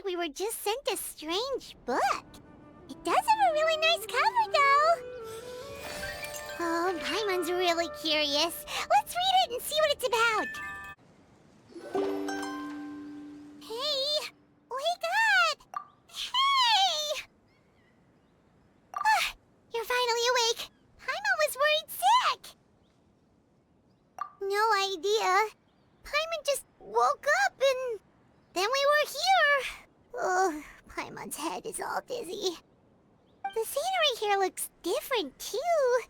like we were just sent a strange book. It does have a really nice cover, though. Oh, Paimon's really curious. Let's read it and see what it's about. Hey, wake up! Hey! Ah, you're finally awake. Paimon was worried sick. No idea. Paimon just woke up and then we were here. Oh, Paimon's head is all dizzy. The scenery here looks different, too.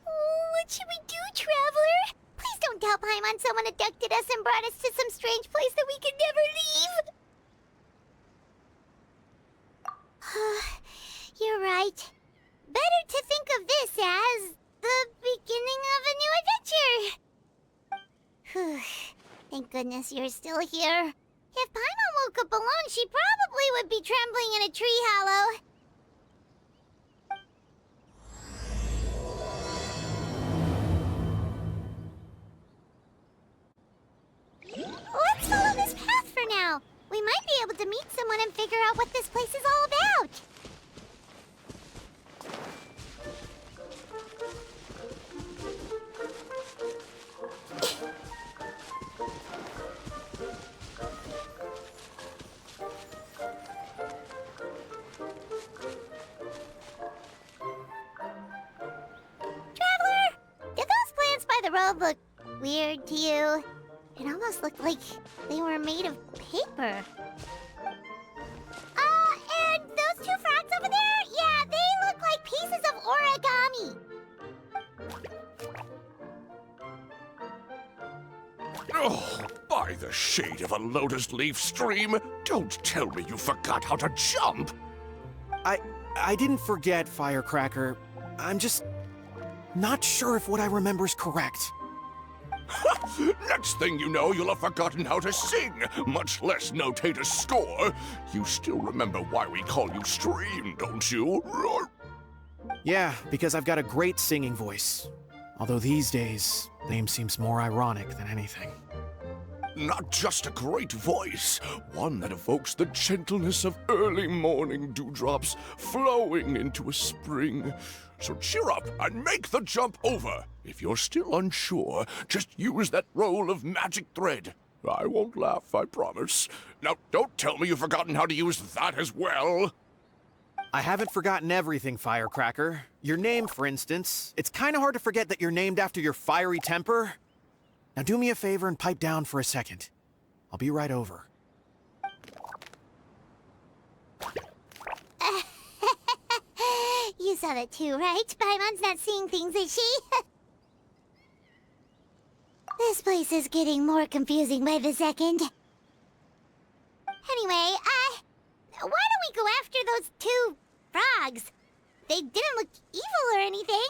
Oh, what should we do, Traveler? Please don't tell Paimon someone abducted us and brought us to some strange place that we could never leave. You're right. Better to think of this as the beginning of a new adventure. Thank goodness you're still here. If Paimon woke up alone, she probably would be trembling in a tree hollow. Let's follow this path for now. We might be able to meet someone and figure out what this place is all about. Traveler, did those plants by the road look weird to you? It almost looked like they were made of paper. And those two frogs over there? Yeah, they look like pieces of origami. Oh, by the shade of a lotus leaf stream, don't tell me you forgot how to jump! I didn't forget, Firecracker. I'm just not sure if what I remember is correct. Next thing you know, you'll have forgotten how to sing, much less notate a score. You still remember why we call you Stream, don't you? Yeah, because I've got a great singing voice. Although these days, name seems more ironic than anything. Not just a great voice, one that evokes the gentleness of early morning dewdrops flowing into a spring. So cheer up and make the jump over. If you're still unsure, just use that roll of magic thread. I won't laugh, I promise. Now, don't tell me you've forgotten how to use that as well. I haven't forgotten everything, Firecracker. Your name, for instance. It's kind of hard to forget that you're named after your fiery temper. Now do me a favor and pipe down for a second. I'll be right over. You saw that too, right? Paimon's not seeing things, is she? This place is getting more confusing by the second. Anyway, why don't we go after those two frogs? They didn't look evil or anything.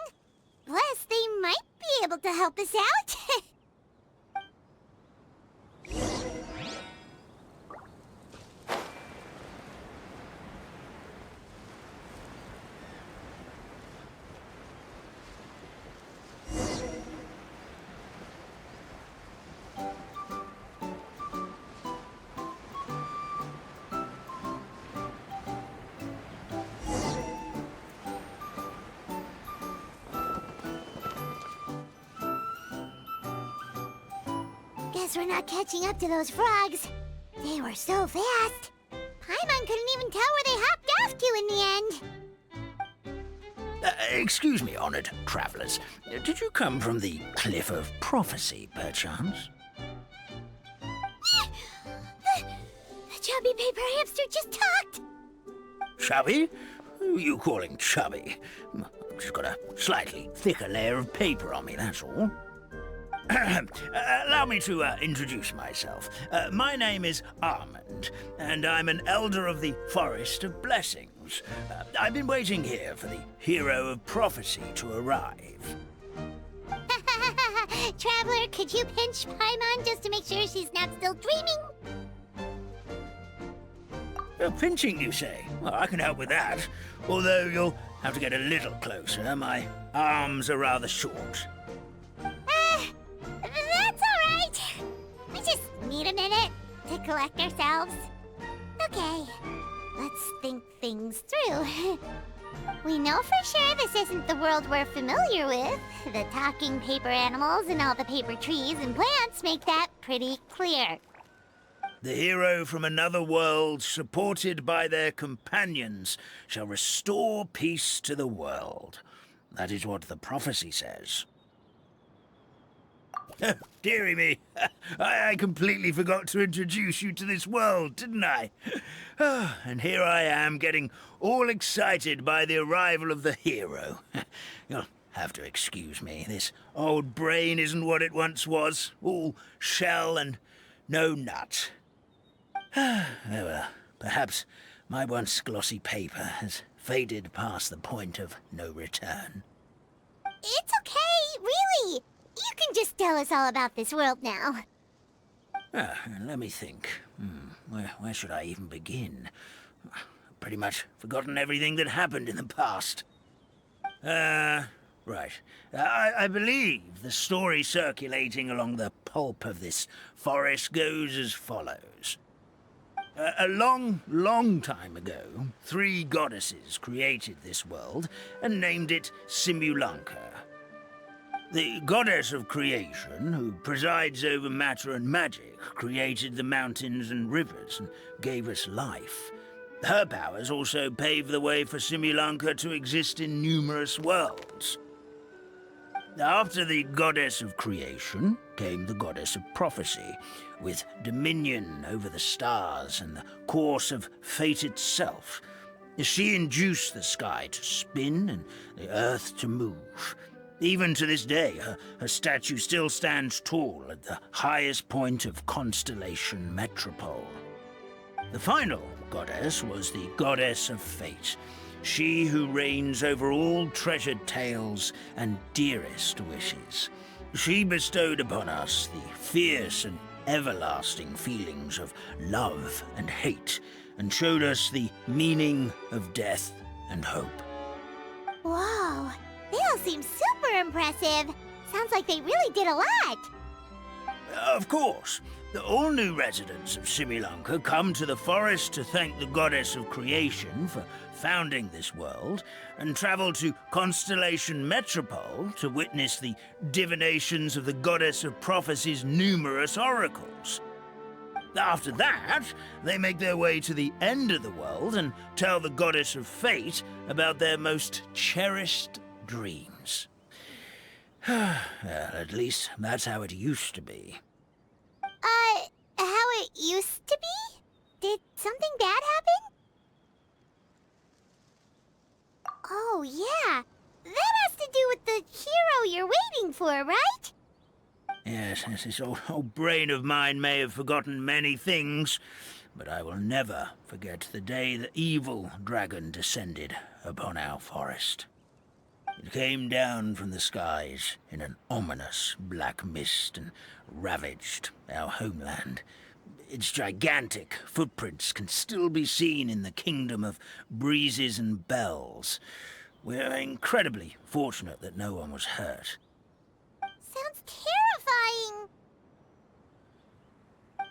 Plus, they might be able to help us out. Guess we're not catching up to those frogs. They were so fast. Paimon couldn't even tell where they hopped off to in the end. Excuse me, honored travelers. Did you come from the Cliff of Prophecy, perchance? The chubby paper hamster just talked. Chubby? Who are you calling chubby? I've just got a slightly thicker layer of paper on me, that's all. Allow me to introduce myself. My name is Armand, and I'm an elder of the Forest of Blessings. I've been waiting here for the hero of prophecy to arrive. Traveler, could you pinch Paimon just to make sure she's not still dreaming? Pinching, you say? Well, I can help with that. Although you'll have to get a little closer. My arms are rather short. That's all right. We just need a minute to collect ourselves. Okay, let's think things through. We know for sure this isn't the world we're familiar with. The talking paper animals and all the paper trees and plants make that pretty clear. The hero from another world, supported by their companions, shall restore peace to the world. That is what the prophecy says. Dearie me, I completely forgot to introduce you to this world, didn't I? And here I am, getting all excited by the arrival of the hero. You'll have to excuse me. This old brain isn't what it once was. All shell and no nut. Oh well, perhaps my once glossy paper has faded past the point of no return. It's okay, really. You can just tell us all about this world now. Let me think. Where should I even begin? Pretty much forgotten everything that happened in the past. Right. I believe the story circulating along the pulp of this forest goes as follows. A long time ago, 3 goddesses created this world and named it Simulanka. The goddess of creation, who presides over matter and magic, created the mountains and rivers and gave us life. Her powers also paved the way for Simulanka to exist in numerous worlds. After the goddess of creation came the goddess of prophecy, with dominion over the stars and the course of fate itself. She induced the sky to spin and the earth to move. Even to this day, her statue still stands tall at the highest point of Constellation Metropole. The final goddess was the goddess of fate, she who reigns over all treasured tales and dearest wishes. She bestowed upon us the fierce and everlasting feelings of love and hate, and showed us the meaning of death and hope. Whoa, they all seem super impressive. Sounds like they really did a lot. Of course. All new residents of Simulanka come to the forest to thank the goddess of creation for founding this world, and travel to Constellation Metropole to witness the divinations of the goddess of prophecy's numerous oracles. After that, they make their way to the end of the world and tell the goddess of fate about their most cherished dreams. Well, at least that's how it used to be. How it used to be? Did something bad happen? Oh, yeah. That has to do with the hero you're waiting for, right? Yes, this old brain of mine may have forgotten many things, but I will never forget the day the evil dragon descended upon our forest. It came down from the skies in an ominous black mist and ravaged our homeland. Its gigantic footprints can still be seen in the kingdom of breezes and bells. We're incredibly fortunate that no one was hurt. Sounds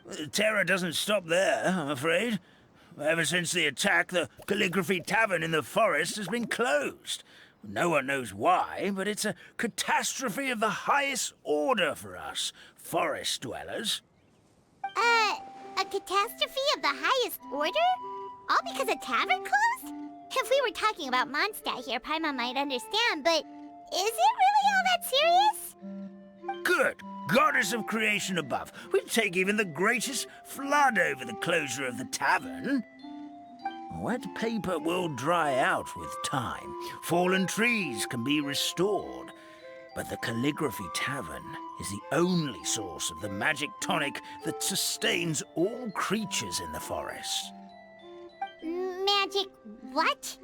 terrifying. Terror doesn't stop there, I'm afraid. Ever since the attack, the Calligraphy Tavern in the forest has been closed. No one knows why, but it's a catastrophe of the highest order for us, forest dwellers. A catastrophe of the highest order? All because a tavern closed? If we were talking about Mondstadt here, Paimon might understand, but is it really all that serious? Good. Goddess of creation above. We'd take even the greatest flood over the closure of the tavern. Wet paper will dry out with time. Fallen trees can be restored. But the Calligraphy Tavern is the only source of the magic tonic that sustains all creatures in the forest. Magic what?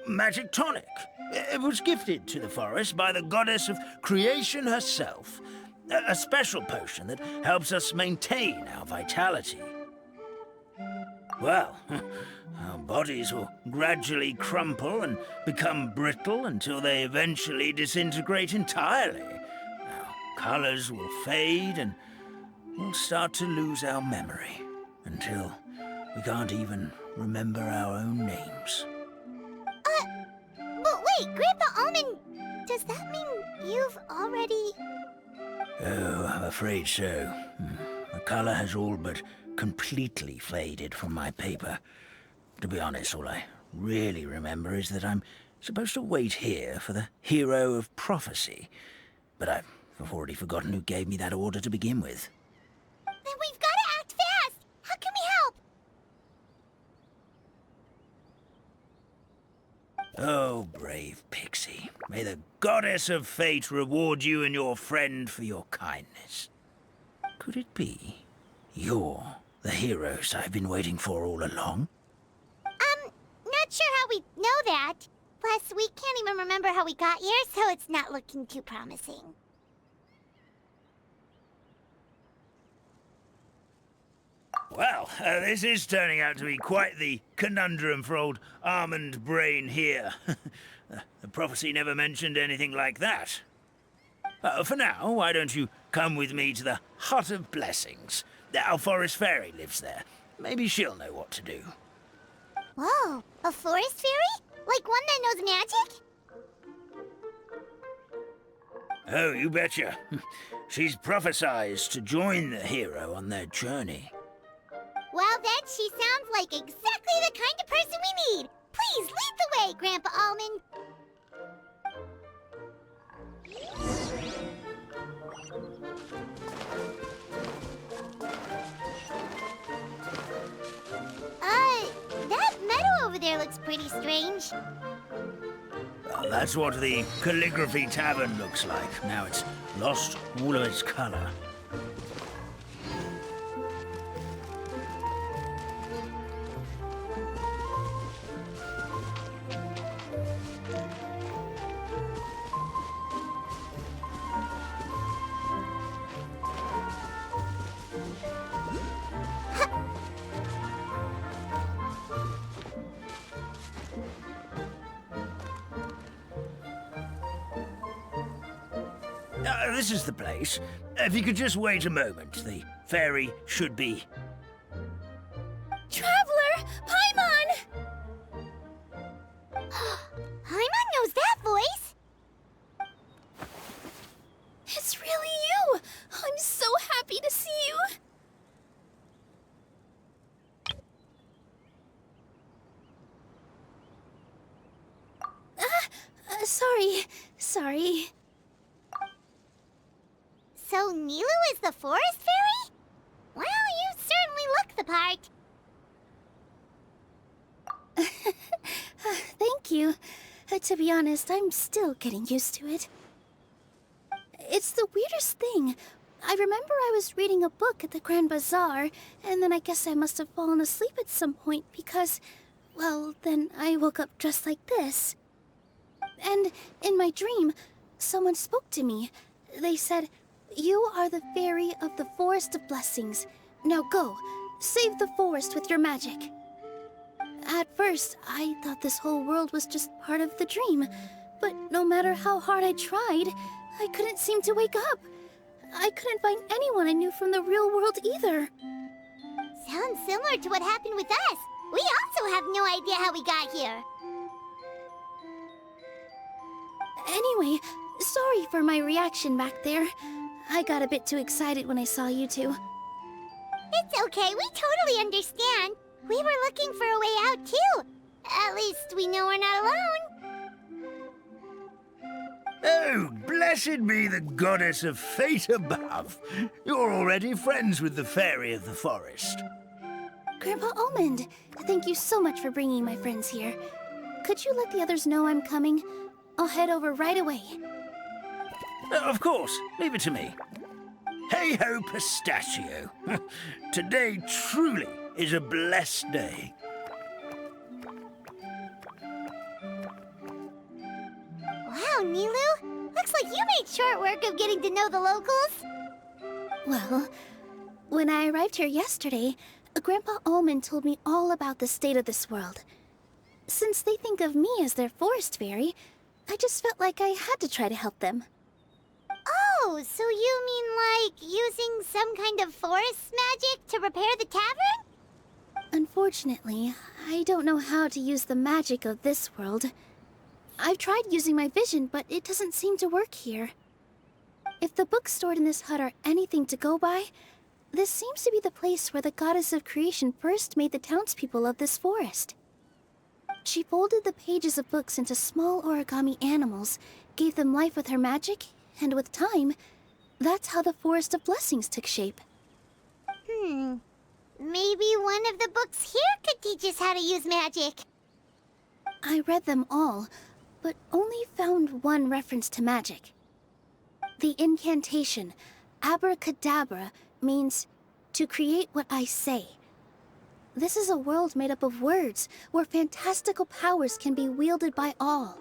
Magic tonic. It was gifted to the forest by the goddess of creation herself. A special potion that helps us maintain our vitality. Well, our bodies will gradually crumple and become brittle until they eventually disintegrate entirely. Our colors will fade and we'll start to lose our memory until we can't even remember our own names. But wait, Grandpa Almond, does that mean you've already... Oh, I'm afraid so. The color has all but completely faded from my paper. To be honest, all I really remember is that I'm supposed to wait here for the hero of prophecy. But I've already forgotten who gave me that order to begin with. Then we've got to act fast! How can we help? Oh, brave Pixie. May the goddess of fate reward you and your friend for your kindness. Could it be you're the heroes I've been waiting for all along? Not sure how we know that. Plus, we can't even remember how we got here, so it's not looking too promising. Well, this is turning out to be quite the conundrum for old Armand Brain here. The prophecy never mentioned anything like that. For now, why don't you come with me to the Hut of Blessings? Our forest fairy lives there. Maybe she'll know what to do. Whoa, a forest fairy? Like one that knows magic? Oh, you betcha. She's prophesized to join the hero on their journey. Well, then she sounds like exactly the kind of person we need. Please lead the way, Grandpa Almond. That meadow over there looks pretty strange. Well, that's what the calligraphy tavern looks like. Now it's lost all of its color. This is the place. If you could just wait a moment, the fairy should be... Traveler! Paimon! Paimon knows that voice! It's really you! I'm so happy to see you! Sorry. So Nilou is the forest fairy? Well, you certainly look the part. Thank you. To be honest, I'm still getting used to it. It's the weirdest thing. I remember I was reading a book at the Grand Bazaar, and then I guess I must have fallen asleep at some point because, well, then I woke up dressed like this. And in my dream, someone spoke to me. They said, "You are the fairy of the Forest of Blessings. Now go, save the forest with your magic." At first, I thought this whole world was just part of the dream, but no matter how hard I tried, I couldn't seem to wake up. I couldn't find anyone I knew from the real world either. Sounds similar to what happened with us. We also have no idea how we got here. Anyway, sorry for my reaction back there. I got a bit too excited when I saw you two. It's okay, we totally understand. We were looking for a way out too. At least we know we're not alone. Oh, blessed be the goddess of fate above. You're already friends with the fairy of the forest. Grandpa Almond, thank you so much for bringing my friends here. Could you let the others know I'm coming? I'll head over right away. Of course, leave it to me. Hey-ho, pistachio. Today truly is a blessed day. Wow, Nilou. Looks like you made short work of getting to know the locals. Well, when I arrived here yesterday, Grandpa Almond told me all about the state of this world. Since they think of me as their forest fairy, I just felt like I had to try to help them. Oh, so you mean like using some kind of forest magic to repair the tavern? Unfortunately, I don't know how to use the magic of this world. I've tried using my vision, but it doesn't seem to work here. If the books stored in this hut are anything to go by, this seems to be the place where the goddess of creation first made the townspeople of this forest. She folded the pages of books into small origami animals, gave them life with her magic, and with time, that's how the Forest of Blessings took shape. Maybe one of the books here could teach us how to use magic. I read them all, but only found one reference to magic. The incantation, abracadabra, means to create what I say. This is a world made up of words, where fantastical powers can be wielded by all.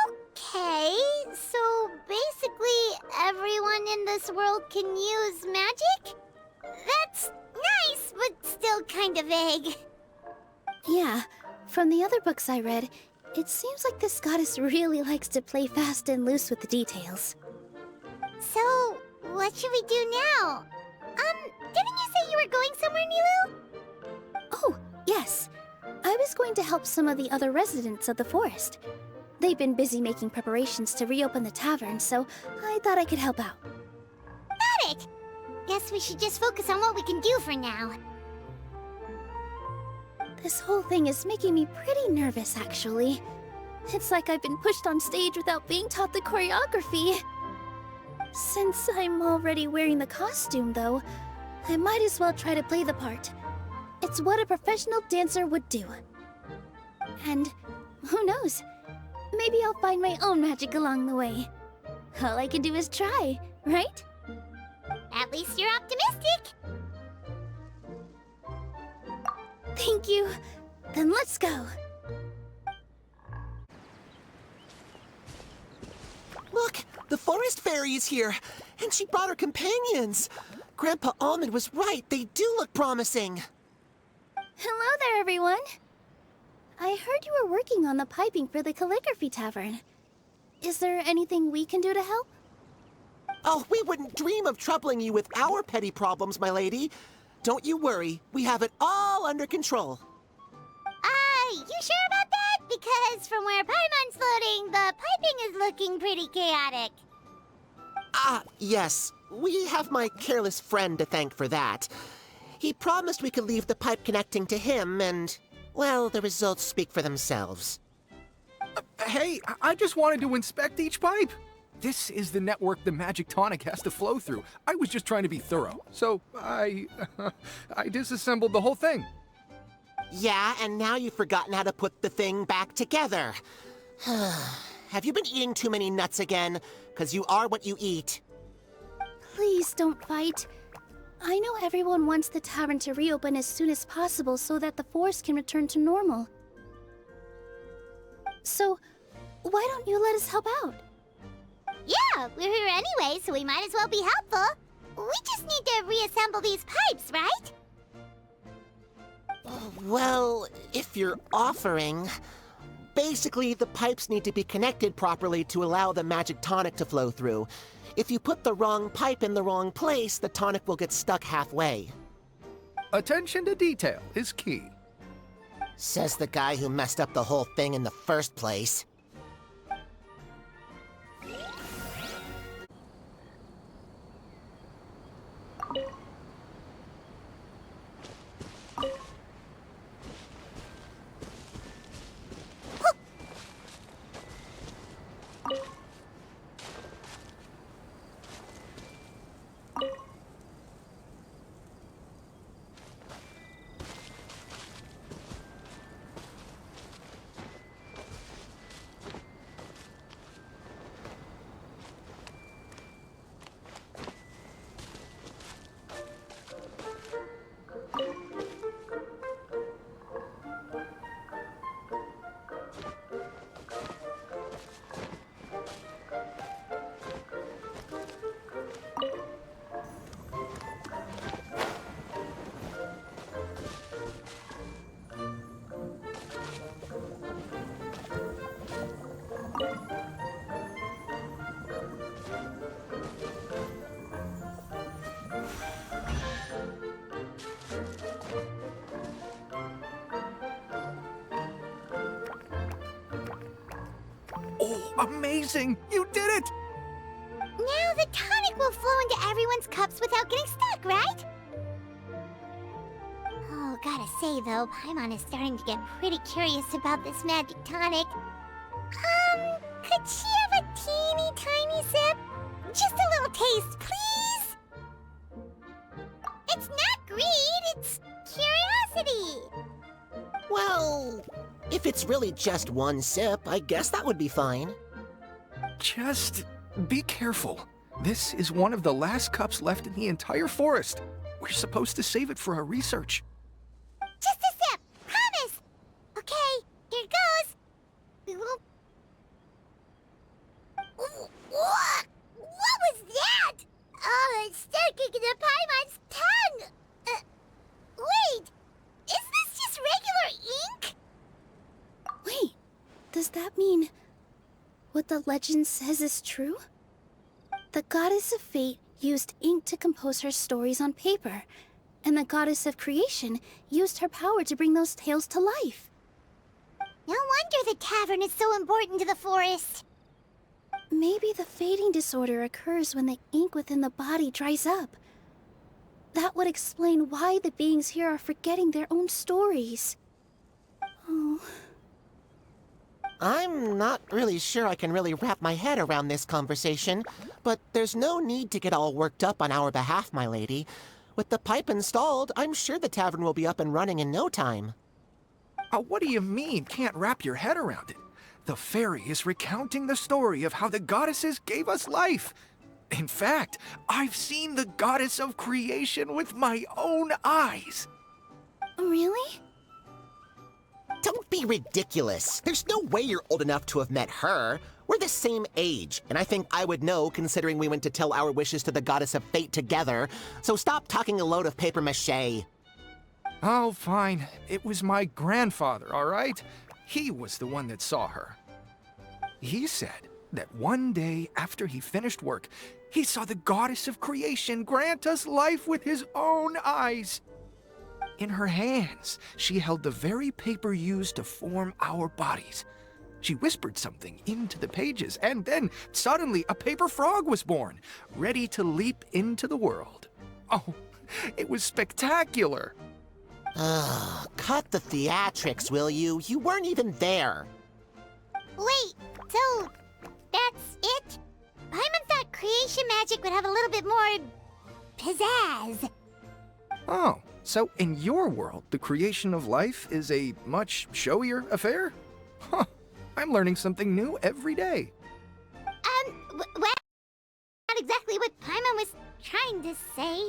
Okay, so basically everyone in this world can use magic? That's nice, but still kind of vague. Yeah, from the other books I read, it seems like this goddess really likes to play fast and loose with the details. So, what should we do now? Didn't you say you were going somewhere, Nilou? Oh, yes. I was going to help some of the other residents of the forest. They've been busy making preparations to reopen the tavern, so I thought I could help out. Got it! Guess we should just focus on what we can do for now. This whole thing is making me pretty nervous, actually. It's like I've been pushed on stage without being taught the choreography. Since I'm already wearing the costume, though, I might as well try to play the part. It's what a professional dancer would do. And who knows? Maybe I'll find my own magic along the way. All I can do is try, right? At least you're optimistic. Thank you. Then let's go. Look, the forest fairy is here, and she brought her companions. Grandpa Armand was right. They do look promising. Hello there, everyone. I heard you were working on the piping for the calligraphy tavern. Is there anything we can do to help? Oh, we wouldn't dream of troubling you with our petty problems, my lady. Don't you worry. We have it all under control. You sure about that? Because from where Paimon's floating, the piping is looking pretty chaotic. Ah, yes. We have my careless friend to thank for that. He promised we could leave the pipe connecting to him, and, well, the results speak for themselves. Hey, I just wanted to inspect each pipe. This is the network the magic tonic has to flow through. I was just trying to be thorough, so I disassembled the whole thing. Yeah, and now you've forgotten how to put the thing back together. Have you been eating too many nuts again? 'Cause you are what you eat. Please don't fight. I know everyone wants the tavern to reopen as soon as possible so that the forest can return to normal. So, why don't you let us help out? Yeah, we're here anyway, so we might as well be helpful. We just need to reassemble these pipes, right? Well, if you're offering... Basically, the pipes need to be connected properly to allow the magic tonic to flow through. If you put the wrong pipe in the wrong place, the tonic will get stuck halfway. Attention to detail is key. Says the guy who messed up the whole thing in the first place. amazing! You did it! Now the tonic will flow into everyone's cups without getting stuck, right? Oh, gotta say though, Paimon is starting to get pretty curious about this magic tonic. Could she have a teeny tiny sip? Just a little taste, please? It's not greed, it's curiosity. Well, if it's really just one sip, I guess that would be fine. Just be careful. This is one of the last cups left in the entire forest. We're supposed to save it for our research. Just a sip, promise. Okay, here it goes. We won't... What was that? Oh, it's sticking to Paimon's tongue. Wait, is this just regular ink? Wait, does that mean what the legend says is true? The goddess of fate used ink to compose her stories on paper, and the goddess of creation used her power to bring those tales to life. No wonder the tavern is so important to the forest. Maybe the fading disorder occurs when the ink within the body dries up. That would explain why the beings here are forgetting their own stories. Oh. I'm not really sure I can really wrap my head around this conversation, but there's no need to get all worked up on our behalf, my lady. With the pipe installed, I'm sure the tavern will be up and running in no time. What do you mean, can't wrap your head around it? The fairy is recounting the story of how the goddesses gave us life. In fact, I've seen the goddess of creation with my own eyes. Really? Don't be ridiculous. There's no way you're old enough to have met her. We're the same age, and I think I would know considering we went to tell our wishes to the goddess of fate together. So stop talking a load of paper mache. Oh, fine. It was my grandfather, all right? He was the one that saw her. He said that one day after he finished work, he saw the goddess of creation grant us life with his own eyes. In her hands, she held the very paper used to form our bodies. She whispered something into the pages, and then suddenly a paper frog was born, ready to leap into the world. Oh, it was spectacular. Ugh, cut the theatrics, will you? You weren't even there. Wait, so that's it? Paimon thought creation magic would have a little bit more pizzazz. Oh, so in your world, the creation of life is a much showier affair? Huh, I'm learning something new every day. Well, not exactly what Paimon was trying to say.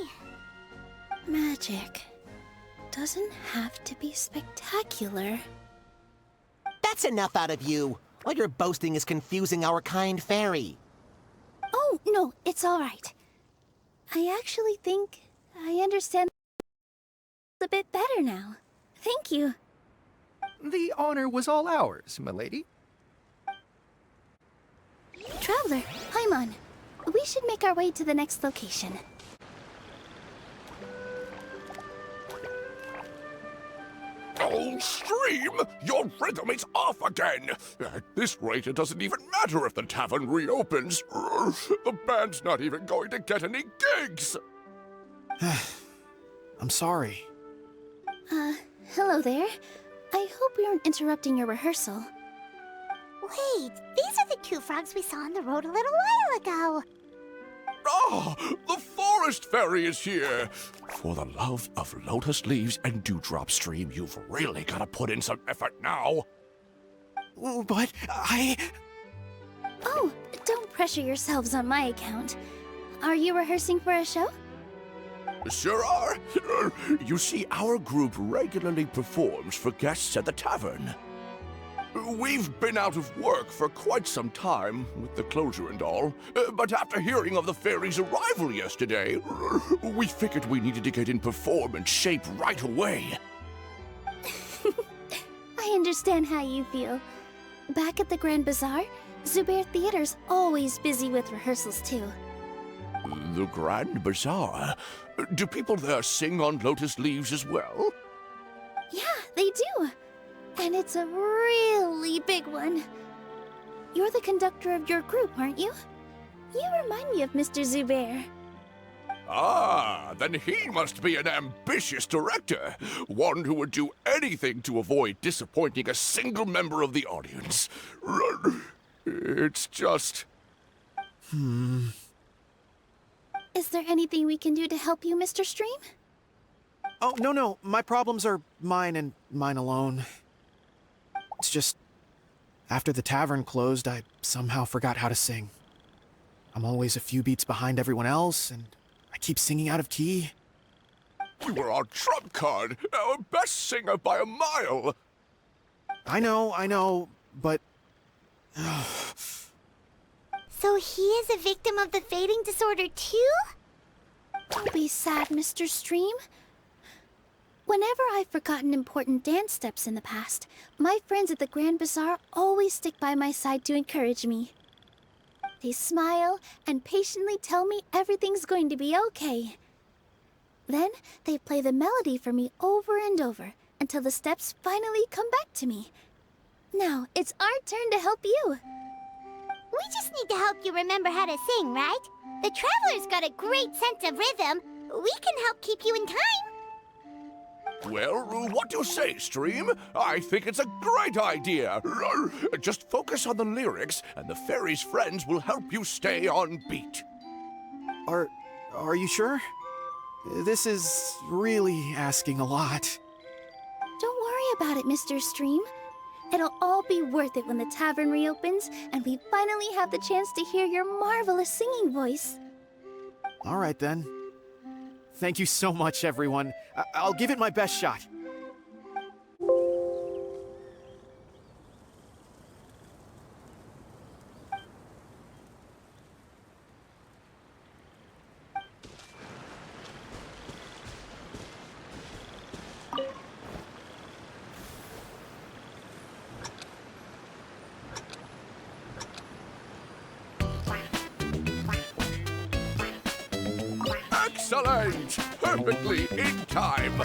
Magic doesn't have to be spectacular. That's enough out of you. All your boasting is confusing our kind fairy. Oh, no, it's all right. I actually think I understand a bit better now. Thank you. The honor was all ours, milady. Traveler, Paimon, we should make our way to the next location. Oh, Stream! Your rhythm is off again! At this rate, it doesn't even matter if the tavern reopens. The band's not even going to get any gigs! I'm sorry. Hello there. I hope we aren't interrupting your rehearsal. Wait, these are the two frogs we saw on the road a little while ago. Ah, the forest fairy is here! For the love of lotus leaves and dewdrop, Stream, you've really got to put in some effort now. But Oh, don't pressure yourselves on my account. Are you rehearsing for a show? Sure are. You see, our group regularly performs for guests at the tavern. We've been out of work for quite some time, with the closure and all, but after hearing of the fairy's arrival yesterday, we figured we needed to get in performance shape right away. I understand how you feel. Back at the Grand Bazaar, Zubair Theater's always busy with rehearsals too. The Grand Bazaar? Do people there sing on lotus leaves as well? Yeah, they do. And it's a really big one. you're the conductor of your group, aren't you? You remind me of Mr. Zubair. Ah, then he must be an ambitious director. One who would do anything to avoid disappointing a single member of the audience. It's just... Is there anything we can do to help you, Mr. Stream? Oh, no. My problems are mine and mine alone. It's just... after the tavern closed, I somehow forgot how to sing. I'm always a few beats behind everyone else, and I keep singing out of key. You were our trump card, our best singer by a mile. I know, but... So he is a victim of the fading disorder too? Don't be sad, Mr. Stream. Whenever I've forgotten important dance steps in the past, my friends at the Grand Bazaar always stick by my side to encourage me. They smile and patiently tell me everything's going to be okay. Then they play the melody for me over and over until the steps finally come back to me. Now it's our turn to help you. We just need to help you remember how to sing, right? The Traveler's got a great sense of rhythm. We can help keep you in time. Well, what do you say, Stream? I think it's a great idea. Just focus on the lyrics, and the fairy's friends will help you stay on beat. Are you sure? This is really asking a lot. Don't worry about it, Mr. Stream. It'll all be worth it when the tavern reopens and we finally have the chance to hear your marvelous singing voice. All right, then. Thank you so much, everyone. I'll give it my best shot. Excellent! Perfectly in time!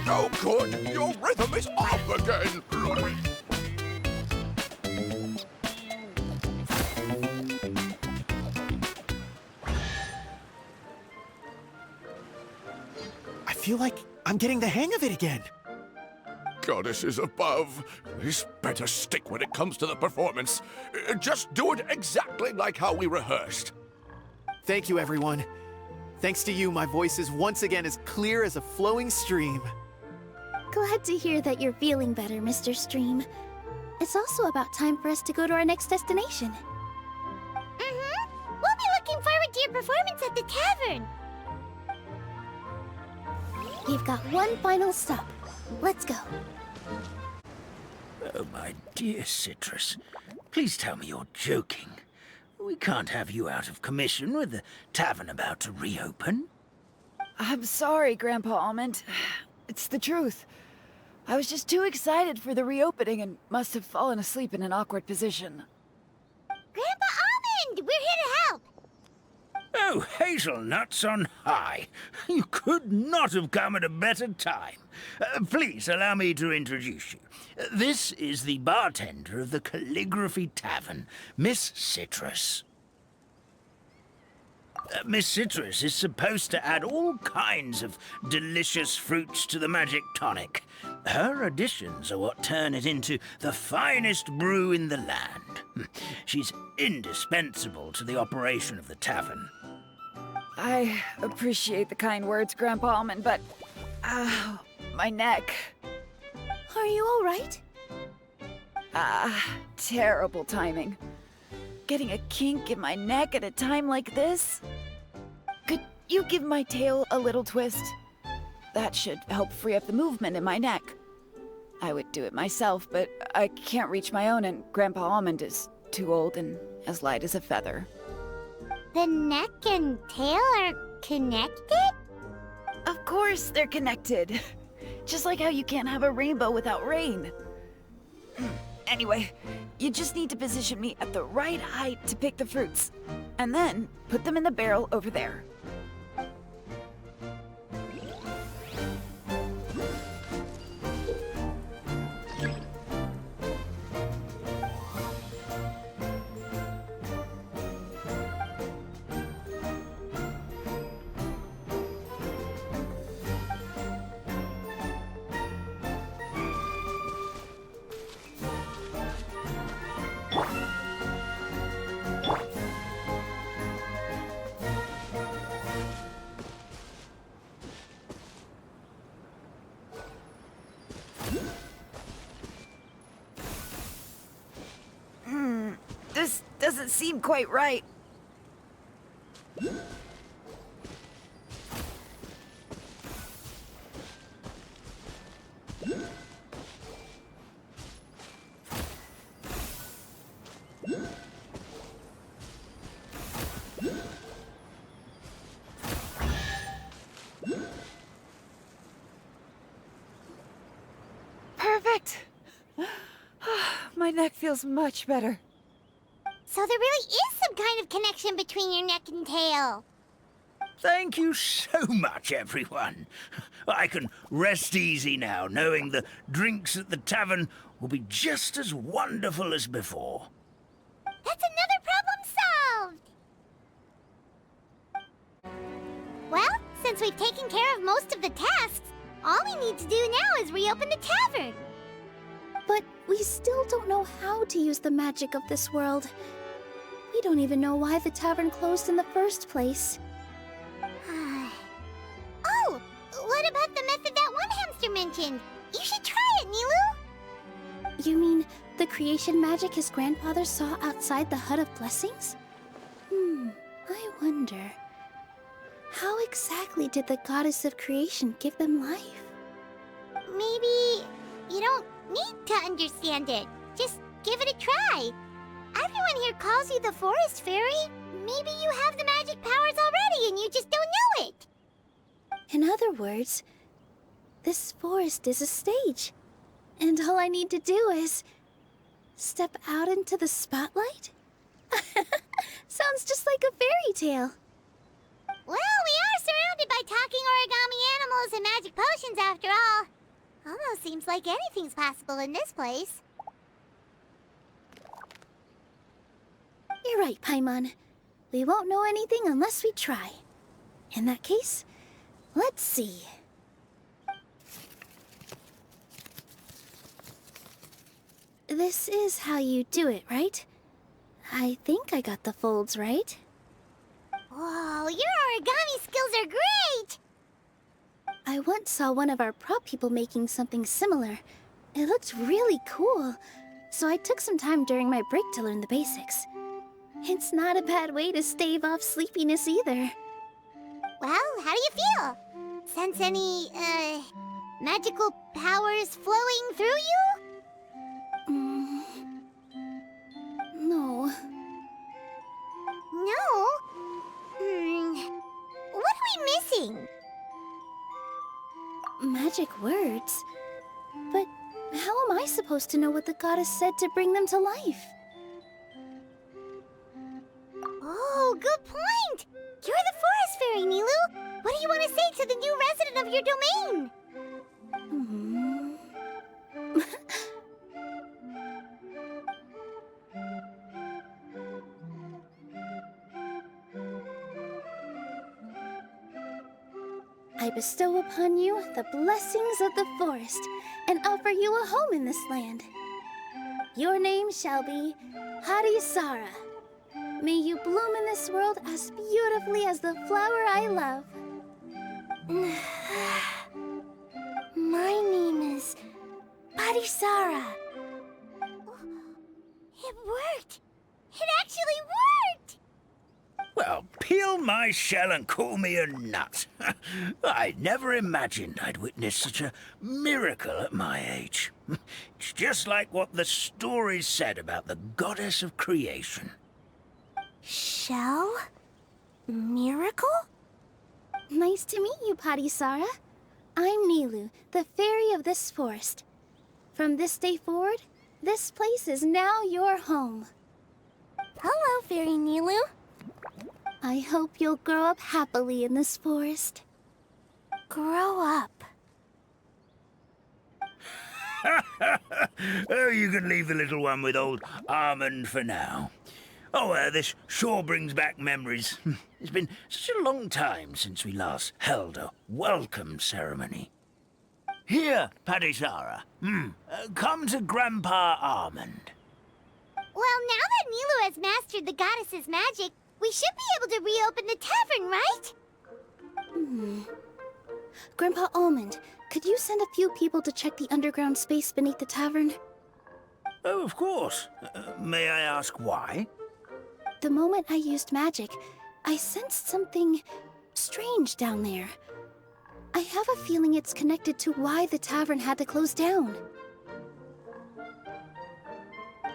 No good! Your rhythm is off again! I feel like I'm getting the hang of it again. Goddesses above, this better stick when it comes to the performance. Just do it exactly like how we rehearsed. Thank you, everyone. Thanks to you, my voice is once again as clear as a flowing stream. Glad to hear that you're feeling better, Mr. Stream. It's also about time for us to go to our next destination. We'll be looking forward to your performance at the tavern. We've got one final stop. Let's go. Oh, my dear Citrus, please tell me you're joking. We can't have you out of commission with the tavern about to reopen. I'm sorry, Grandpa Almond. It's the truth. I was just too excited for the reopening and must have fallen asleep in an awkward position. Grandpa Almond, we're here to help. Oh, hazelnuts on high. You could not have come at a better time. Please allow me to introduce you. This is the bartender of the Calligraphy Tavern, Miss Citrus. Miss Citrus is supposed to add all kinds of delicious fruits to the magic tonic. Her additions are what turn it into the finest brew in the land. She's indispensable to the operation of the tavern. I appreciate the kind words, Grandpa Almond, but... my neck. Are you all right? Terrible timing. Getting a kink in my neck at a time like this? Could you give my tail a little twist? That should help free up the movement in my neck. I would do it myself, but I can't reach my own, and Grandpa Almond is too old and as light as a feather. The neck and tail are connected? Of course they're connected. Just like how you can't have a rainbow without rain. Anyway, you just need to position me at the right height to pick the fruits. And then put them in the barrel over there. This doesn't seem quite right. Perfect. My neck feels much better. So there really is some kind of connection between your neck and tail. Thank you so much, everyone. I can rest easy now, knowing the drinks at the tavern will be just as wonderful as before. That's another problem solved! Well, since we've taken care of most of the tasks, all we need to do now is reopen the tavern. But we still don't know how to use the magic of this world. We don't even know why the tavern closed in the first place. Oh, what about the method that one hamster mentioned? You should try it, Nilou! You mean the creation magic his grandfather saw outside the Hut of Blessings? I wonder. How exactly did the goddess of creation give them life? Maybe you don't need to understand it. Just give it a try. Everyone here calls you the Forest Fairy. Maybe you have the magic powers already and you just don't know it. In other words, this forest is a stage. And all I need to do is step out into the spotlight? Sounds just like a fairy tale. Well, we are surrounded by talking origami animals and magic potions after all. Almost seems like anything's possible in this place. You're right, Paimon. We won't know anything unless we try. In that case, let's see. This is how you do it, right? I think I got the folds right. Whoa, your origami skills are great! I once saw one of our prop people making something similar. It looked really cool, so I took some time during my break to learn the basics. It's not a bad way to stave off sleepiness either. Well, how do you feel? Sense any, magical powers flowing through you? No. No? What are we missing? Magic words? But how am I supposed to know what the goddess said to bring them to life? Oh, good point! You're the Forest Fairy, Nilou! What do you want to say to the new resident of your domain? I bestow upon you the blessings of the forest and offer you a home in this land. Your name shall be Harisara. May you bloom in this world as beautifully as the flower I love. My name is Harisara. It worked! It actually worked! Well, peel fill my shell and call me a nut. I never imagined I'd witness such a miracle at my age. It's just like what the stories said about the goddess of creation. Shell? Miracle? Nice to meet you, Padisara. I'm Nilou, the fairy of this forest. From this day forward, this place is now your home. Hello, Fairy Nilou. I hope you'll grow up happily in this forest. Grow up. Oh, you can leave the little one with old Armand for now. Oh, this sure brings back memories. It's been such a long time since we last held a welcome ceremony. Here, Padisara. Come to Grandpa Armand. Well, now that Nilou has mastered the goddess's magic, we should be able to reopen the tavern, right? Grandpa Almond, could you send a few people to check the underground space beneath the tavern? Oh, of course. May I ask why? The moment I used magic, I sensed something strange down there. I have a feeling it's connected to why the tavern had to close down.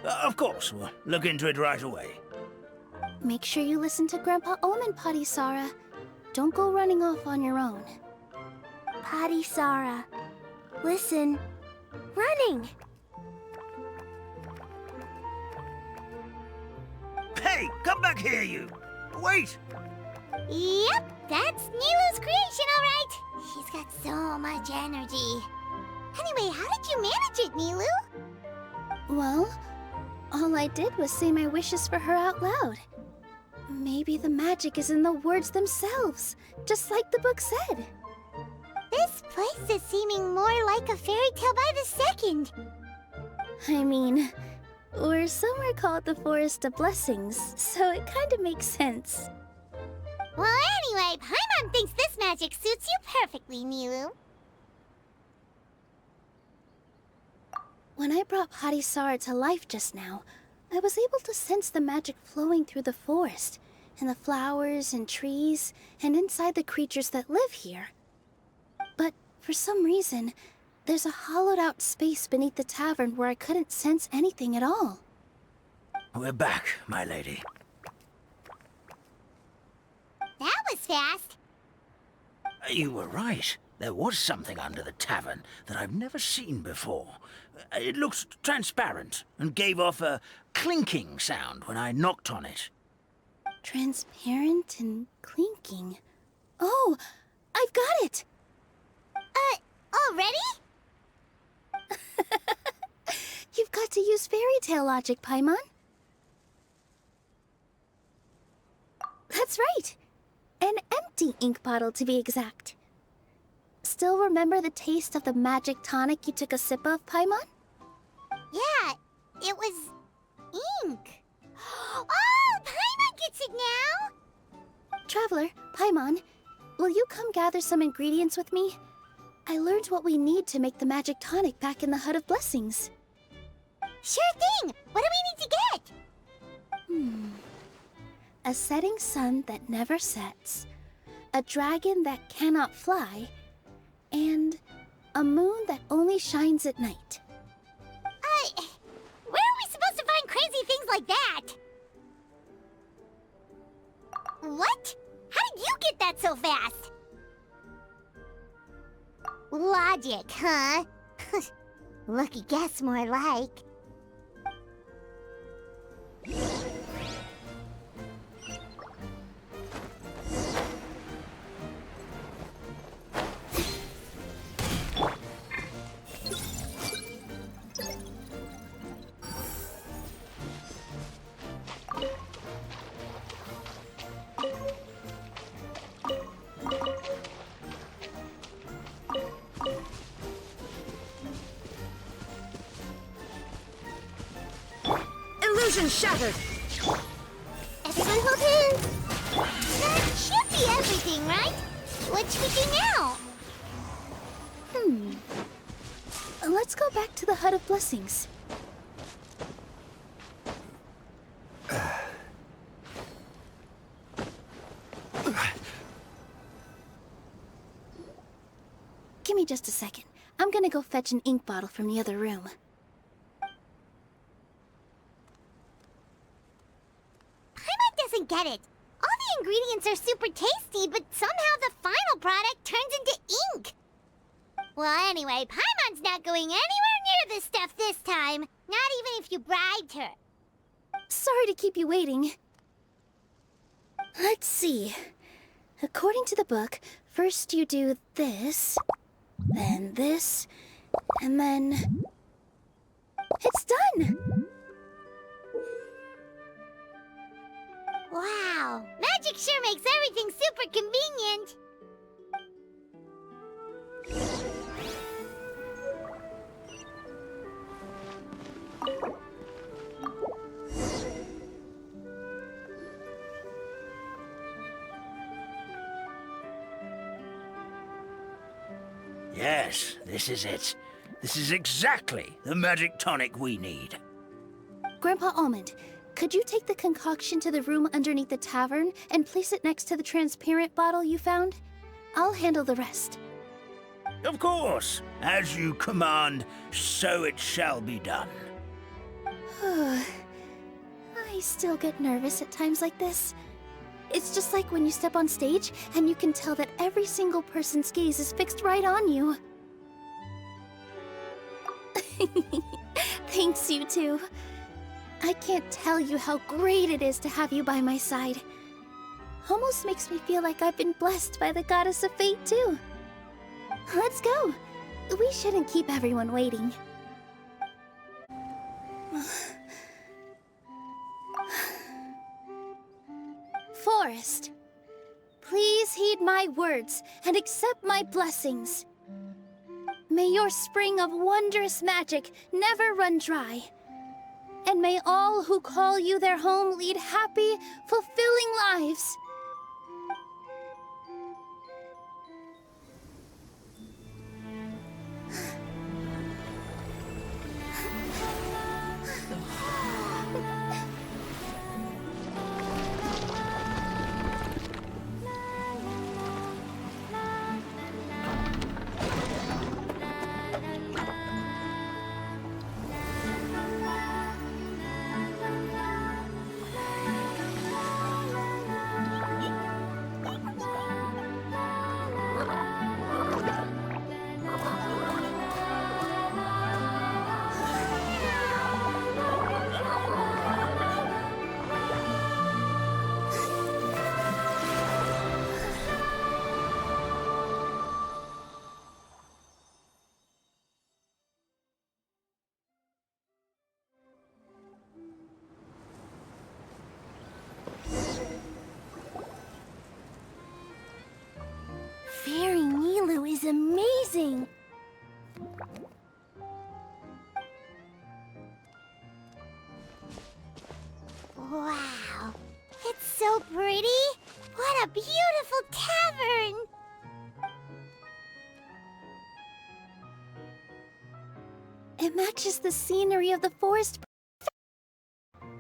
Of course, we'll look into it right away. Make sure you listen to Grandpa Almond, Padisara. Don't go running off on your own. Padisara. Listen. Running. Hey, come back here, you! Wait! Yep, that's Nilou's creation, all right. She's got so much energy. Anyway, how did you manage it, Nilou? Well, all I did was say my wishes for her out loud. Maybe the magic is in the words themselves, just like the book said. This place is seeming more like a fairy tale by the second. I mean, we're somewhere called the Forest of Blessings, so it kind of makes sense. Well, anyway, Paimon thinks this magic suits you perfectly, Nilou. When I brought Padisara to life just now, I was able to sense the magic flowing through the forest, and the flowers and trees, and inside the creatures that live here. But for some reason, there's a hollowed-out space beneath the tavern where I couldn't sense anything at all. We're back, my lady. That was fast. You were right. There was something under the tavern that I've never seen before. It looked transparent and gave off a clinking sound when I knocked on it. Transparent and clinking. Oh, I've got it! Already? You've got to use fairy tale logic, Paimon. That's right. An empty ink bottle, to be exact. Still remember the taste of the magic tonic you took a sip of, Paimon? Yeah, it was ink. Oh, Paimon gets it now! Traveler, Paimon, will you come gather some ingredients with me? I learned what we need to make the magic tonic back in the Hut of Blessings. Sure thing! What do we need to get? A setting sun that never sets, a dragon that cannot fly, and a moon that only shines at night. Where are we supposed to find crazy things like that? What? How did you get that so fast? Logic, huh? Lucky guess, more like. Illusion shattered! Everyone hold hands! That should be everything, right? What should we do now? Let's go back to the Hut of Blessings. Give me just a second. I'm gonna go fetch an ink bottle from the other room. Paimon doesn't get it. All the ingredients are super tasty, but somehow the final product turns into ink. Well, anyway, Paimon's not going anywhere near this stuff this time. Not even if you bribed her. Sorry to keep you waiting. Let's see. According to the book, first you do this, then this, and then... It's done! Wow, magic sure makes everything super convenient. Yes, this is it. This is exactly the magic tonic we need. Grandpa Almond, could you take the concoction to the room underneath the tavern and place it next to the transparent bottle you found? I'll handle the rest. Of course. As you command, so it shall be done. I still get nervous at times like this. It's just like when you step on stage and you can tell that every single person's gaze is fixed right on you. Thanks, you two. I can't tell you how great it is to have you by my side. Almost makes me feel like I've been blessed by the goddess of fate, too. Let's go. We shouldn't keep everyone waiting. Forest, please heed my words and accept my blessings. May your spring of wondrous magic never run dry. And may all who call you their home lead happy, fulfilling lives. Fairy Nilou is amazing! Wow, it's so pretty! What a beautiful tavern! It matches the scenery of the forest.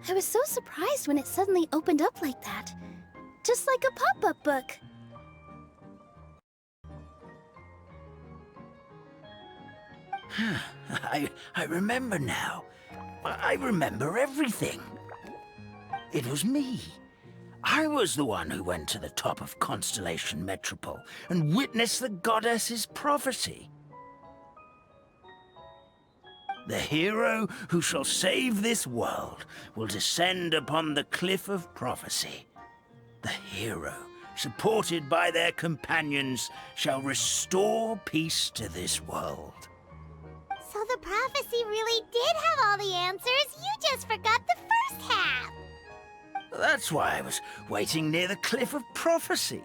I was so surprised when it suddenly opened up like that. Just like a pop-up book. I remember now. I remember everything. It was me. I was the one who went to the top of Constellation Metropole and witnessed the goddess's prophecy. The hero who shall save this world will descend upon the cliff of prophecy. The hero, supported by their companions, shall restore peace to this world. So the prophecy really did have all the answers. You just forgot the first half. That's why I was waiting near the cliff of prophecy.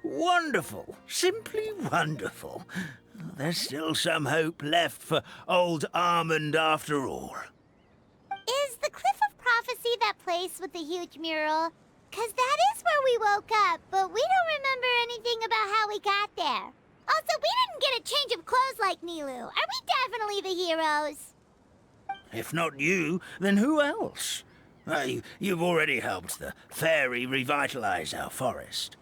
Wonderful. Simply wonderful. There's still some hope left for old Armand after all. Is the Cliff of Prophecy that place with the huge mural? 'Cause that is where we woke up, but we don't remember anything about how we got there. Also, we didn't get a change of clothes like Nilou. Are we definitely the heroes? If not you, then who else? You've already helped the fairy revitalize our forest.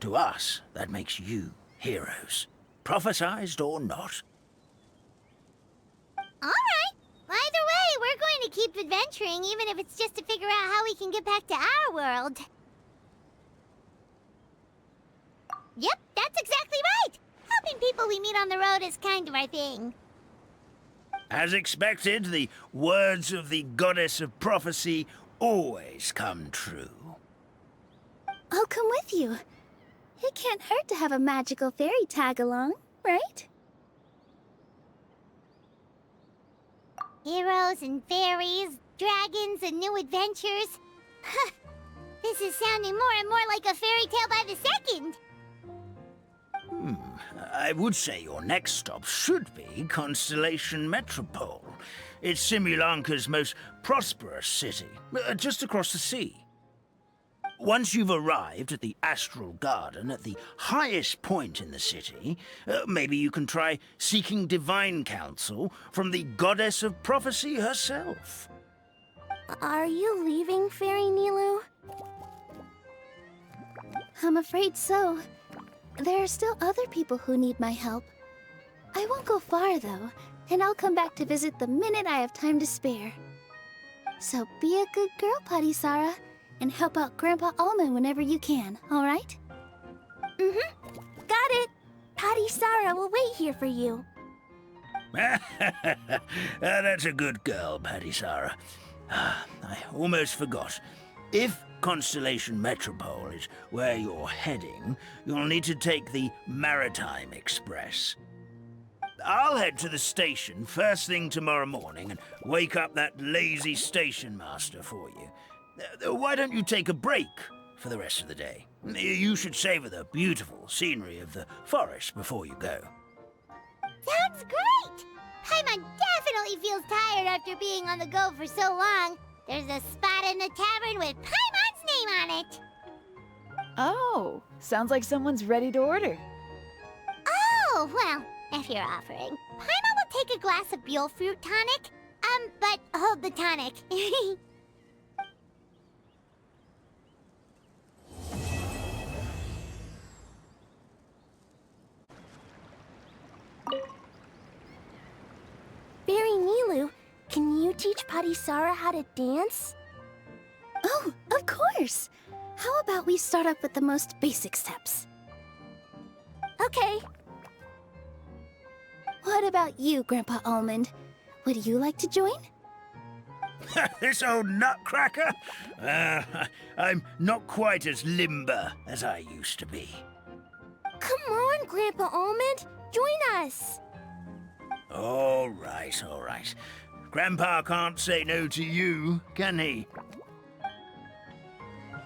To us, that makes you heroes. prophesized or not. Alright. Either way, we're going to keep adventuring, even if it's just to figure out how we can get back to our world. Yep, that's exactly right! Helping people we meet on the road is kind of our thing. As expected, the words of the goddess of prophecy always come true. I'll come with you. It can't hurt to have a magical fairy tag along, right? Heroes and fairies, dragons and new adventures. This is sounding more and more like a fairy tale by the second. I would say your next stop should be Constellation Metropole. It's Simulanka's most prosperous city, just across the sea. Once you've arrived at the Astral Garden at the highest point in the city, maybe you can try seeking divine counsel from the goddess of prophecy herself. Are you leaving, Fairy Nilou? I'm afraid so. There are still other people who need my help. I won't go far, though, and I'll come back to visit the minute I have time to spare. So be a good girl, Patisara, and help out Grandpa Almond whenever you can, all right? Mm-hmm. Got it. Patisara will wait here for you. That's a good girl, Patisara. I almost forgot. If Constellation Metropole is where you're heading, you'll need to take the Maritime Express. I'll head to the station first thing tomorrow morning and wake up that lazy station master for you. Why don't you take a break for the rest of the day? You should savor the beautiful scenery of the forest before you go. Sounds great! Paimon definitely feels tired after being on the go for so long. There's a spot in the tavern with Paimon's name on it. Oh, sounds like someone's ready to order. Oh, well, if you're offering. Paimon will take a glass of Buell fruit tonic. But hold the tonic. Fairy Nilou, can you teach Patisara how to dance? Oh, of course! How about we start up with the most basic steps? Okay. What about you, Grandpa Almond? Would you like to join? This old nutcracker? I'm not quite as limber as I used to be. Come on, Grandpa Almond! Join us! All right, all right. Grandpa can't say no to you, can he?